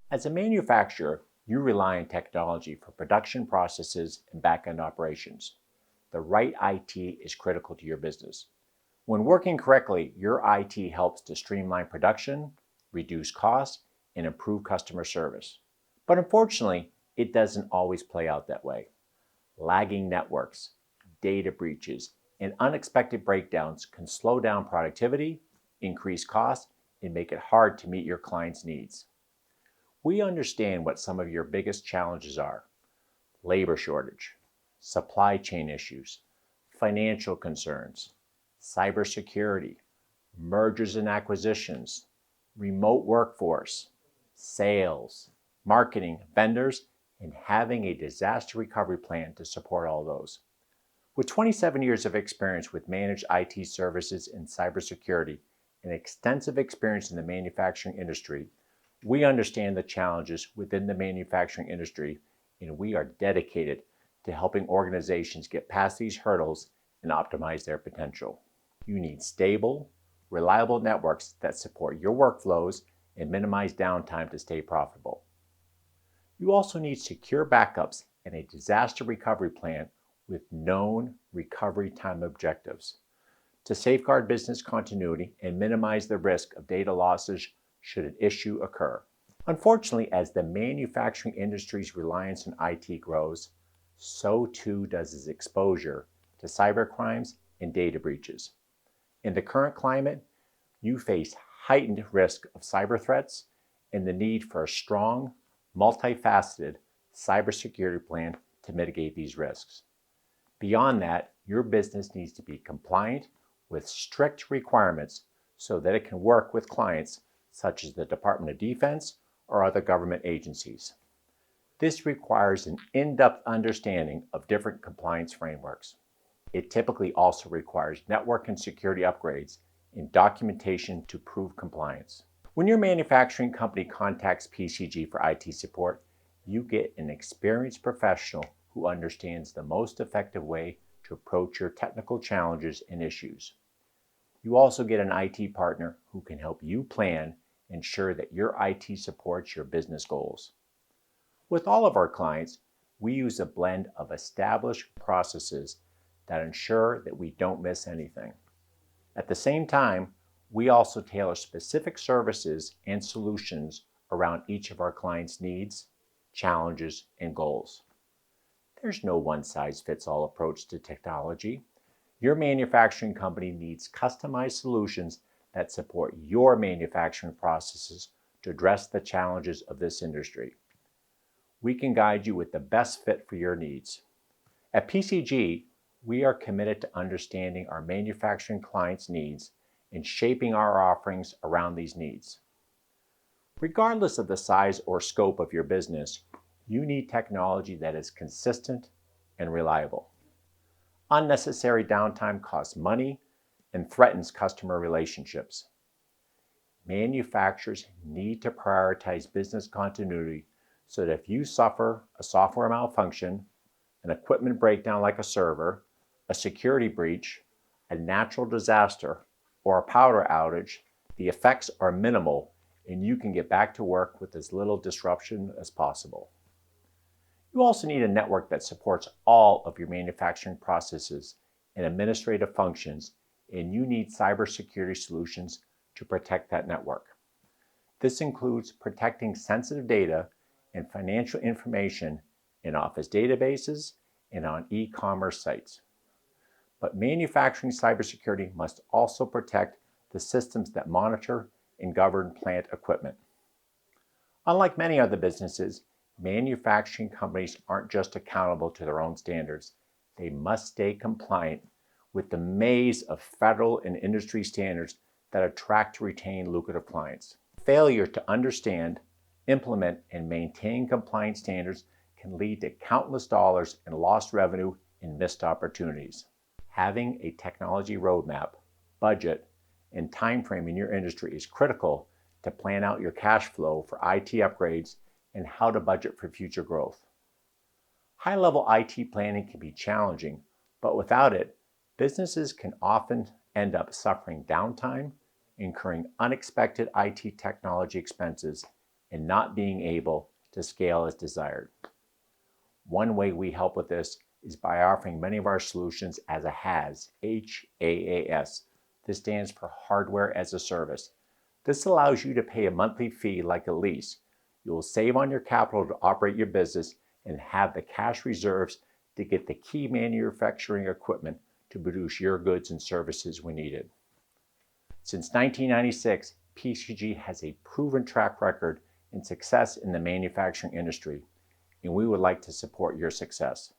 As a manufacturer, you rely on technology for production processes and back-end operations. The right IT is critical to your business. When working correctly, your IT helps to streamline production, reduce costs, and improve customer service. But unfortunately, it doesn't always play out that way. Lagging networks, data breaches, and unexpected breakdowns can slow down productivity, increase costs, and make it hard to meet your clients' needs. We understand what some of your biggest challenges are: labor shortage, supply chain issues, financial concerns, cybersecurity, mergers and acquisitions, remote workforce, sales, marketing, vendors, and having a disaster recovery plan to support all those. With 27 years of experience with managed IT services and cybersecurity and extensive experience in the manufacturing industry, we understand the challenges within the manufacturing industry, and we are dedicated to helping organizations get past these hurdles and optimize their potential. You need stable, reliable networks that support your workflows and minimize downtime to stay profitable. You also need secure backups and a disaster recovery plan with known recovery time objectives to safeguard business continuity and minimize the risk of data losses should an issue occur. Unfortunately, as the manufacturing industry's reliance on IT grows, so too does its exposure to cybercrimes and data breaches. In the current climate, you face heightened risk of cyber threats and the need for a strong, multifaceted cybersecurity plan to mitigate these risks. Beyond that, your business needs to be compliant with strict requirements so that it can work with clients such as the Department of Defense or other government agencies. This requires an in-depth understanding of different compliance frameworks. It typically also requires network and security upgrades and documentation to prove compliance. When your manufacturing company contacts PCG for IT support, you get an experienced professional who understands the most effective way to approach your technical challenges and issues. You also get an IT partner who can help you plan and ensure that your IT supports your business goals. With all of our clients, we use a blend of established processes that ensure that we don't miss anything. At the same time, we also tailor specific services and solutions around each of our clients' needs, challenges, and goals. There's no one-size-fits-all approach to technology. Your manufacturing company needs customized solutions that support your manufacturing processes to address the challenges of this industry. We can guide you with the best fit for your needs. At PCG, we are committed to understanding our manufacturing clients' needs and shaping our offerings around these needs. Regardless of the size or scope of your business, you need technology that is consistent and reliable. Unnecessary downtime costs money and threatens customer relationships. Manufacturers need to prioritize business continuity so that if you suffer a software malfunction, an equipment breakdown like a server, a security breach, a natural disaster, or a power outage, the effects are minimal and you can get back to work with as little disruption as possible. You also need a network that supports all of your manufacturing processes and administrative functions, and you need cybersecurity solutions to protect that network. This includes protecting sensitive data and financial information in Office databases and on e-commerce sites. But manufacturing cybersecurity must also protect the systems that monitor and govern plant equipment. Unlike many other businesses, manufacturing companies aren't just accountable to their own standards. They must stay compliant with the maze of federal and industry standards that attract to retain lucrative clients. Failure to understand, implement, and maintain compliance standards can lead to countless dollars in lost revenue and missed opportunities. Having a technology roadmap, budget, and time frame in your industry is critical to plan out your cash flow for IT upgrades and how to budget for future growth. High-level IT planning can be challenging, but without it, businesses can often end up suffering downtime, incurring unexpected IT technology expenses, and not being able to scale as desired. One way we help with this is by offering many of our solutions as a HaaS, H-A-A-S. This stands for Hardware as a Service. This allows you to pay a monthly fee like a lease. You will save on your capital to operate your business and have the cash reserves to get the key manufacturing equipment to produce your goods and services when needed. Since 1996, PCG has a proven track record and success in the manufacturing industry, and we would like to support your success.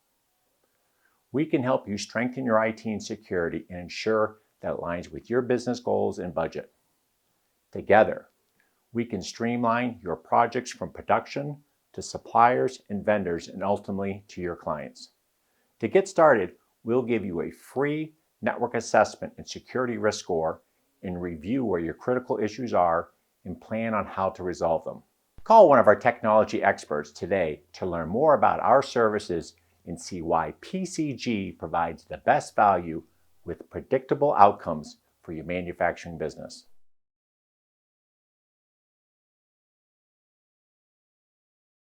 We can help you strengthen your IT and security and ensure that it aligns with your business goals and budget. Together, we can streamline your projects from production to suppliers and vendors and ultimately to your clients. To get started, we'll give you a free network assessment and security risk score and review where your critical issues are and plan on how to resolve them. Call one of our technology experts today to learn more about our services and see why PCG provides the best value with predictable outcomes for your manufacturing business.